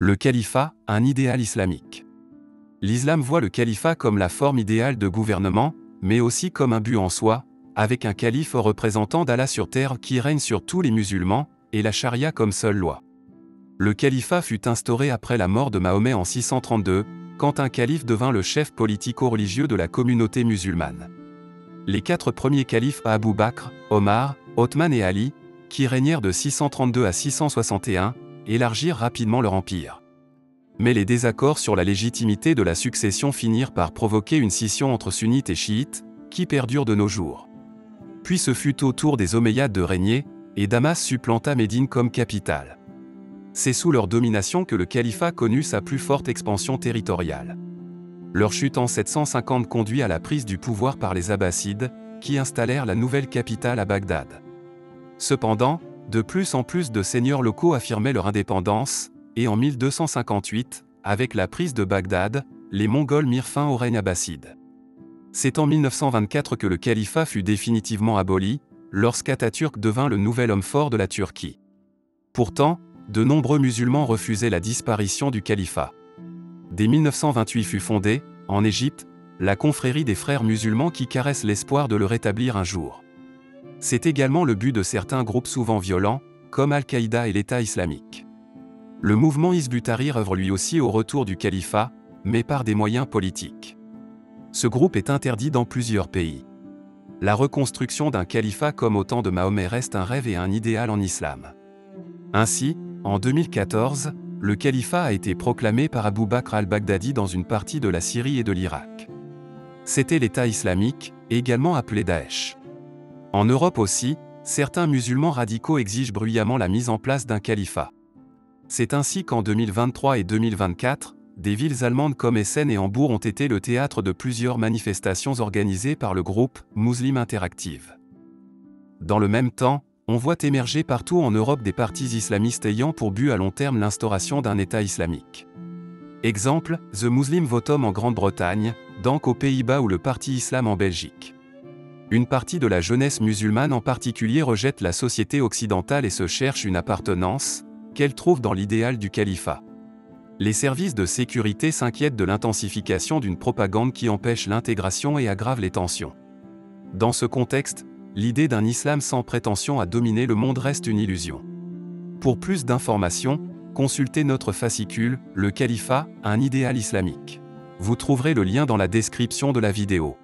Le califat, un idéal islamique. L'islam voit le califat comme la forme idéale de gouvernement, mais aussi comme un but en soi, avec un calife représentant d'Allah sur terre qui règne sur tous les musulmans, et la charia comme seule loi. Le califat fut instauré après la mort de Mahomet en 632, quand un calife devint le chef politico-religieux de la communauté musulmane. Les 4 premiers califes Abu Bakr, Omar, Othman et Ali, qui régnèrent de 632 à 661, élargirent rapidement leur empire. Mais les désaccords sur la légitimité de la succession finirent par provoquer une scission entre sunnites et chiites, qui perdure de nos jours. Puis ce fut au tour des Omeyyades de régner, et Damas supplanta Médine comme capitale. C'est sous leur domination que le califat connut sa plus forte expansion territoriale. Leur chute en 750 conduit à la prise du pouvoir par les Abbassides, qui installèrent la nouvelle capitale à Bagdad. Cependant, de plus en plus de seigneurs locaux affirmaient leur indépendance, et en 1258, avec la prise de Bagdad, les Mongols mirent fin au règne abbasside. C'est en 1924 que le califat fut définitivement aboli, lorsqu'Atatürk devint le nouvel homme fort de la Turquie. Pourtant, de nombreux musulmans refusaient la disparition du califat. Dès 1928 fut fondée, en Égypte, la confrérie des frères musulmans qui caresse l'espoir de le rétablir un jour. C'est également le but de certains groupes souvent violents, comme Al-Qaïda et l'État islamique. Le mouvement Hizb ut-Tahrir œuvre lui aussi au retour du califat, mais par des moyens politiques. Ce groupe est interdit dans plusieurs pays. La reconstruction d'un califat comme au temps de Mahomet reste un rêve et un idéal en islam. Ainsi, en 2014, le califat a été proclamé par Abu Bakr al-Baghdadi dans une partie de la Syrie et de l'Irak. C'était l'État islamique, également appelé Daesh. En Europe aussi, certains musulmans radicaux exigent bruyamment la mise en place d'un califat. C'est ainsi qu'en 2023 et 2024, des villes allemandes comme Essen et Hambourg ont été le théâtre de plusieurs manifestations organisées par le groupe Muslim Interactive. Dans le même temps, on voit émerger partout en Europe des partis islamistes ayant pour but à long terme l'instauration d'un État islamique. Exemple, The Muslim Votum en Grande-Bretagne, DANK aux Pays-Bas ou le Parti Islam en Belgique. Une partie de la jeunesse musulmane en particulier rejette la société occidentale et se cherche une appartenance, qu'elle trouve dans l'idéal du califat. Les services de sécurité s'inquiètent de l'intensification d'une propagande qui empêche l'intégration et aggrave les tensions. Dans ce contexte, l'idée d'un islam sans prétention à dominer le monde reste une illusion. Pour plus d'informations, consultez notre fascicule « Le califat, un idéal islamique ». Vous trouverez le lien dans la description de la vidéo.